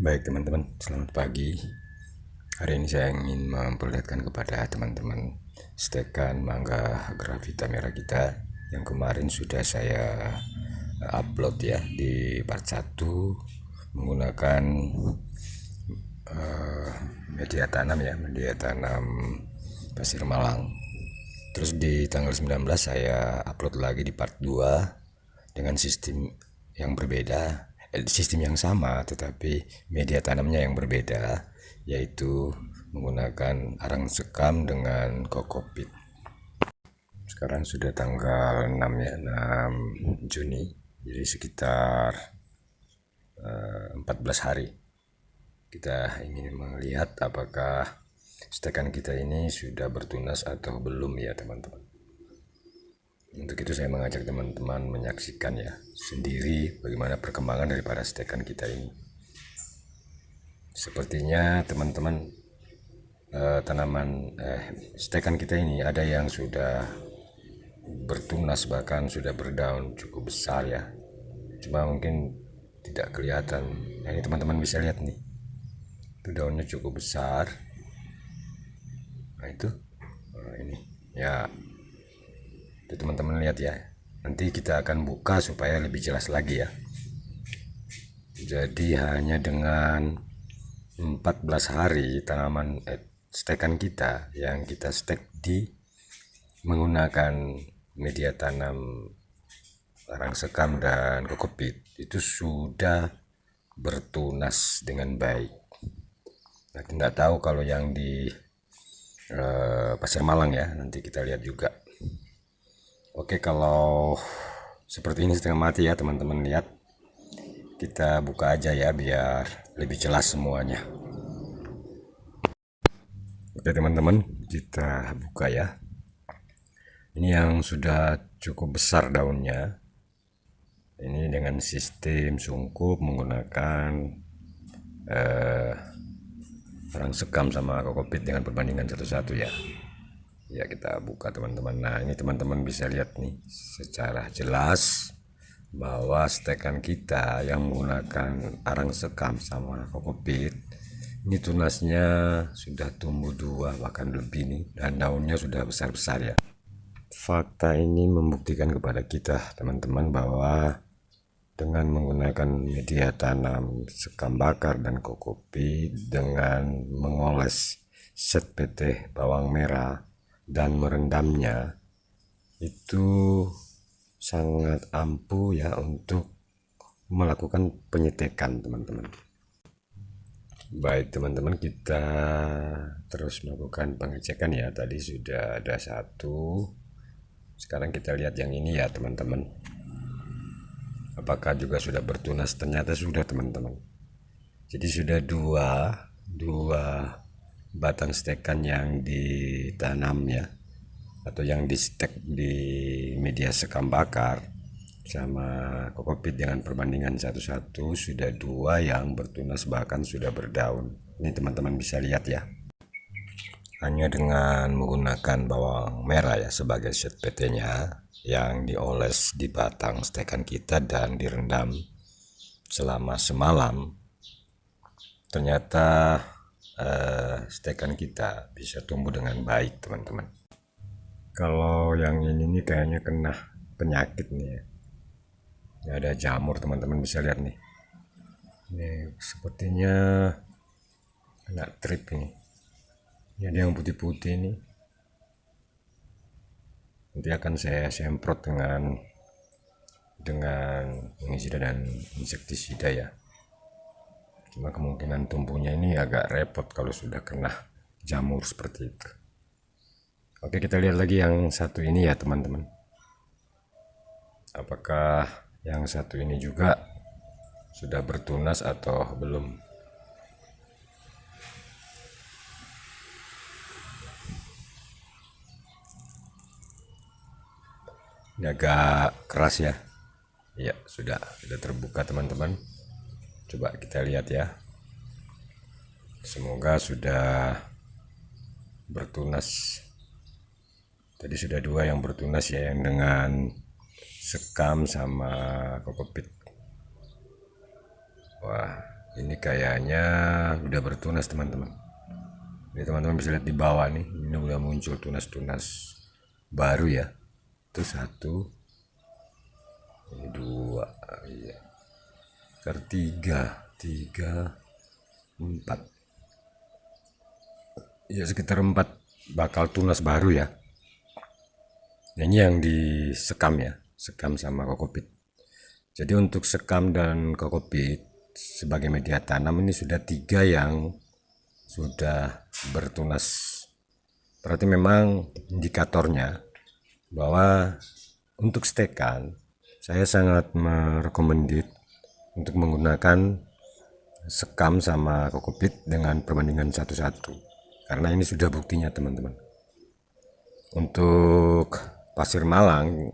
Baik teman-teman, selamat pagi. Hari ini saya ingin memperlihatkan kepada teman-teman stekan mangga gravita merah kita yang kemarin sudah saya upload ya di part 1 menggunakan media tanam ya, media tanam pasir malang. Terus di tanggal 19 saya upload lagi di part 2 dengan sistem yang berbeda, sistem yang sama tetapi media tanamnya yang berbeda, yaitu menggunakan arang sekam dengan kokopit. Sekarang sudah tanggal 6 ya, 6 Juni, jadi sekitar 14 hari. Kita ingin melihat apakah stekan kita ini sudah bertunas atau belum ya teman-teman. Untuk itu saya mengajak teman-teman menyaksikan ya sendiri bagaimana perkembangan daripada stekan kita ini. Sepertinya teman-teman stekan kita ini ada yang sudah bertunas, bahkan sudah berdaun cukup besar ya. Cuma mungkin tidak kelihatan. Nah, ini teman-teman bisa lihat nih. Itu daunnya cukup besar. Nah itu ini ya. Itu teman-teman lihat ya. Nanti kita akan buka supaya lebih jelas lagi ya. Jadi hanya dengan 14 hari tanaman stekan kita yang kita stek di menggunakan media tanam arang sekam dan kokopit itu sudah bertunas dengan baik. Nah, tidak tahu kalau yang di Pasir Malang ya, nanti kita lihat juga. Oke, kalau seperti ini setengah mati ya teman-teman, lihat. Kita buka aja ya biar lebih jelas semuanya. Oke teman-teman, kita buka ya. Ini yang sudah cukup besar daunnya. Ini dengan sistem sungkup menggunakan arang sekam sama kokopit dengan perbandingan 1:1 ya. Ya kita buka teman-teman. Nah ini teman-teman bisa lihat nih secara jelas bahwa stekan kita yang menggunakan arang sekam sama kokopit ini tunasnya sudah tumbuh 2 bahkan lebih nih, dan daunnya sudah besar-besar ya. Fakta ini membuktikan kepada kita teman-teman bahwa dengan menggunakan media tanam sekam bakar dan kokopit dengan mengoles set PT bawang merah dan merendamnya itu sangat ampuh ya untuk melakukan penyetekan teman-teman. Baik teman-teman, kita terus melakukan pengecekan ya. Tadi sudah ada 1, sekarang kita lihat yang ini ya teman-teman, apakah juga sudah bertunas. Ternyata sudah teman-teman. Jadi sudah dua batang stekan yang ditanam ya, atau yang di stek di media sekam bakar sama kokopit dengan perbandingan 1:1 sudah 2 yang bertunas bahkan sudah berdaun. Ini teman-teman bisa lihat ya, hanya dengan menggunakan bawang merah ya sebagai set PT nya yang dioles di batang stekan kita dan direndam selama semalam. Ternyata stekan kita bisa tumbuh dengan baik teman-teman. Kalau yang ini nih kayaknya kena penyakit nih ya. Ini ada jamur teman-teman bisa lihat nih. Ini sepertinya kena trip ini. Ini ada yang putih-putih nih. Nanti akan saya semprot dengan fungisida dan insektisida ya. Cuma kemungkinan tumbuhnya ini agak repot kalau sudah kena jamur seperti itu. Oke, kita lihat lagi yang satu ini ya teman-teman. Apakah yang satu ini juga sudah bertunas atau belum? Ini agak keras ya. Ya, sudah terbuka teman-teman. Coba kita lihat ya. Semoga sudah bertunas. Tadi sudah 2 yang bertunas ya, yang dengan sekam sama kokopit. Wah, Ini kayaknya udah bertunas teman-teman. Ini teman-teman bisa lihat di bawah nih, ini udah muncul tunas-tunas baru ya. Itu satu, ini dua, iya. Tiga, empat. Ya sekitar 4 bakal tunas baru ya. Ini yang disekam ya, sekam sama kokopit. Jadi untuk sekam dan kokopit sebagai media tanam ini sudah 3 yang sudah bertunas. Berarti memang indikatornya bahwa untuk stekan saya sangat merekomendit untuk menggunakan sekam sama kokopit dengan perbandingan 1:1, karena ini sudah buktinya teman-teman. Untuk pasir malang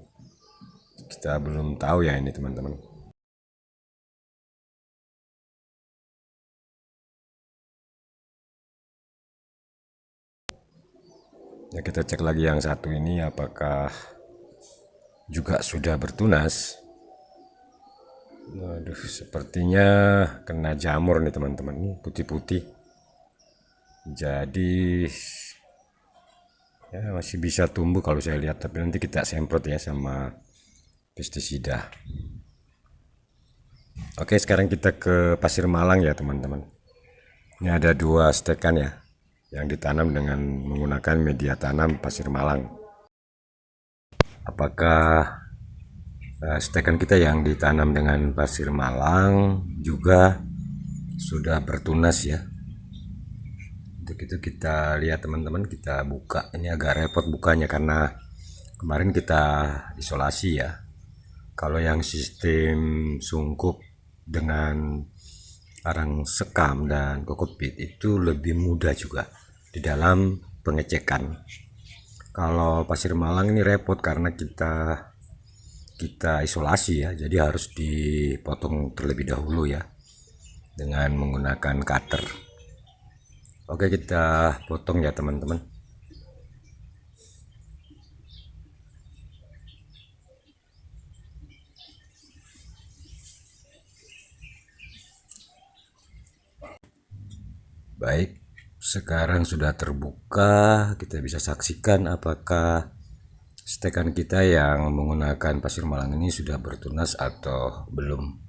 kita belum tahu ya ini teman-teman. Ya kita cek lagi yang satu ini apakah juga sudah bertunas. Waduh, sepertinya kena jamur nih teman-teman, nih putih-putih. Jadi ya masih bisa tumbuh kalau saya lihat, tapi nanti kita semprot ya sama pestisida. Oke, sekarang kita ke pasir malang ya teman-teman. Ini ada 2 stekan ya yang ditanam dengan menggunakan media tanam pasir malang. Apakah stekan kita yang ditanam dengan pasir malang juga sudah bertunas ya? Untuk itu kita lihat teman-teman, kita buka. Ini agak repot bukanya karena kemarin kita isolasi ya. Kalau yang sistem sungkup dengan arang sekam dan kokopit itu lebih mudah juga di dalam pengecekan. Kalau pasir malang ini repot karena kita isolasi ya, jadi harus dipotong terlebih dahulu ya dengan menggunakan cutter. Oke, kita potong ya teman-teman. Baik, sekarang sudah terbuka, kita bisa saksikan apakah stekan kita yang menggunakan pasir malang ini sudah bertunas atau belum.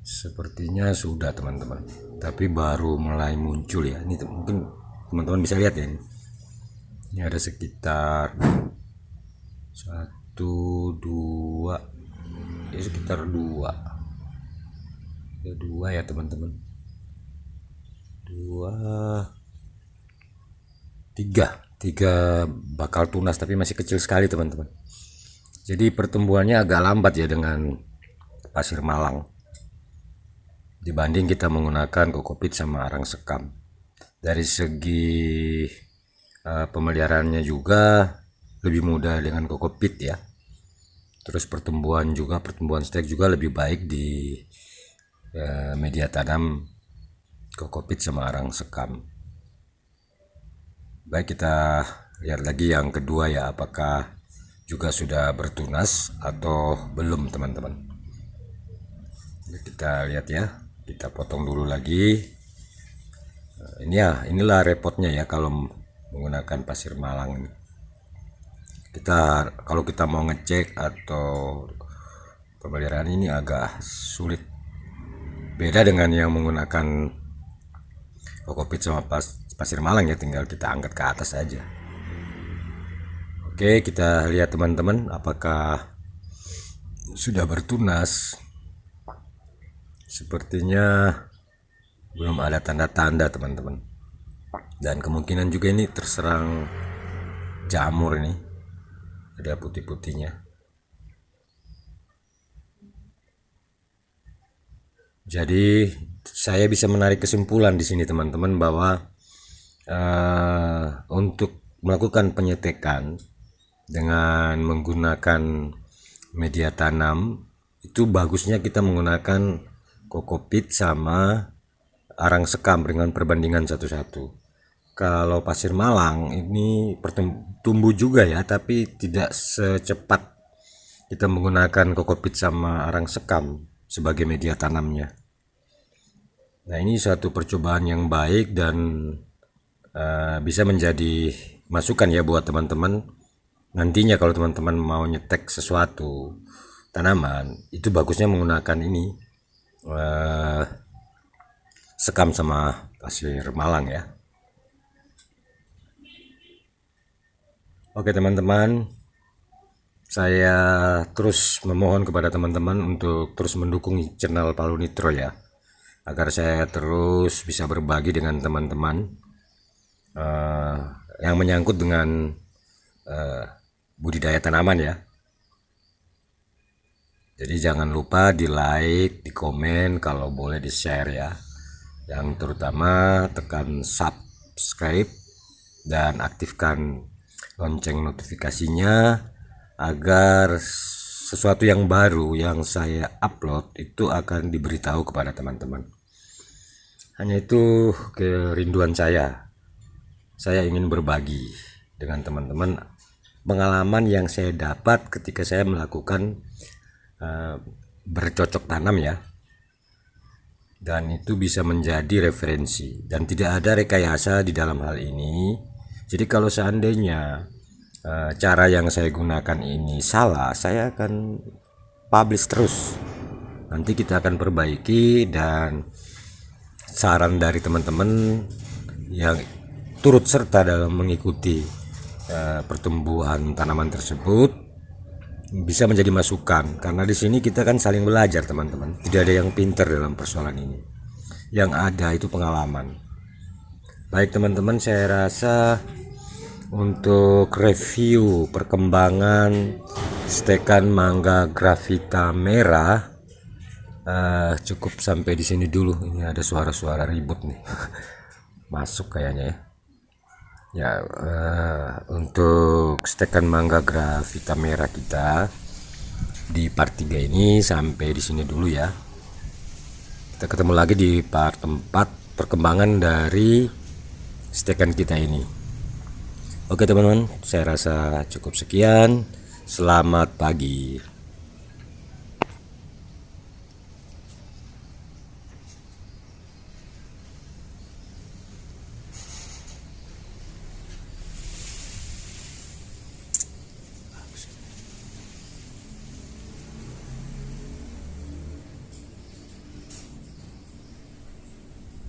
Sepertinya sudah teman-teman, tapi baru mulai muncul ya. Ini mungkin teman-teman bisa lihat ya, ini ada sekitar 1, 2, ini sekitar 2 ya teman-teman, 2, 3 bakal tunas, tapi masih kecil sekali teman-teman. Jadi pertumbuhannya agak lambat ya dengan pasir malang dibanding kita menggunakan kokopit sama arang sekam. Dari segi pemeliharaannya juga lebih mudah dengan kokopit ya. Terus pertumbuhan stek juga lebih baik di media tanam kokopit sama arang sekam. Baik, kita lihat lagi yang kedua ya, apakah juga sudah bertunas atau belum teman-teman. Kita lihat ya, kita potong dulu lagi. Ini ya, inilah repotnya ya kalau menggunakan pasir malang ini. Kalau kita mau ngecek atau pemeliharaan ini agak sulit. Beda dengan yang menggunakan kokopit sama pasir malang ya, tinggal kita angkat ke atas saja. Oke, kita lihat teman-teman apakah sudah bertunas. Sepertinya belum ada tanda-tanda teman-teman, dan kemungkinan juga ini terserang jamur, ini ada putih-putihnya. Jadi saya bisa menarik kesimpulan di sini teman-teman bahwa untuk melakukan penyetekan dengan menggunakan media tanam itu bagusnya kita menggunakan kokopit sama arang sekam dengan perbandingan 1:1. Kalau pasir malang ini tumbuh juga ya, tapi tidak secepat kita menggunakan kokopit sama arang sekam sebagai media tanamnya. Nah, ini suatu percobaan yang baik dan bisa menjadi masukan ya buat teman-teman. Nantinya kalau teman-teman mau nyetek sesuatu tanaman, itu bagusnya menggunakan ini sekam sama pasir malang ya. Oke teman-teman, saya terus memohon kepada teman-teman untuk terus mendukung channel Palu Nitro ya, agar saya terus bisa berbagi dengan teman-teman yang menyangkut dengan budidaya tanaman ya. Jadi jangan lupa di like, di komen, kalau boleh di share ya. Yang terutama tekan subscribe dan aktifkan lonceng notifikasinya agar sesuatu yang baru yang saya upload itu akan diberitahu kepada teman-teman. Hanya itu kerinduan saya. Saya ingin berbagi dengan teman-teman pengalaman yang saya dapat ketika saya melakukan bercocok tanam ya, dan itu bisa menjadi referensi dan tidak ada rekayasa di dalam hal ini. Jadi kalau seandainya cara yang saya gunakan ini salah, saya akan publish terus, nanti kita akan perbaiki, dan saran dari teman-teman yang turut serta dalam mengikuti pertumbuhan tanaman tersebut bisa menjadi masukan, karena di sini kita kan saling belajar teman-teman. Tidak ada yang pintar dalam persoalan ini, yang ada itu pengalaman. Baik teman-teman, saya rasa untuk review perkembangan stekan mangga gravita merah cukup sampai di sini dulu. Ini ada suara-suara ribut nih masuk kayaknya ya. Ya, untuk stekan mangga gravita merah kita di part 3 ini sampai di sini dulu ya. Kita ketemu lagi di part 4 perkembangan dari stekan kita ini. Oke teman-teman, saya rasa cukup sekian. Selamat pagi.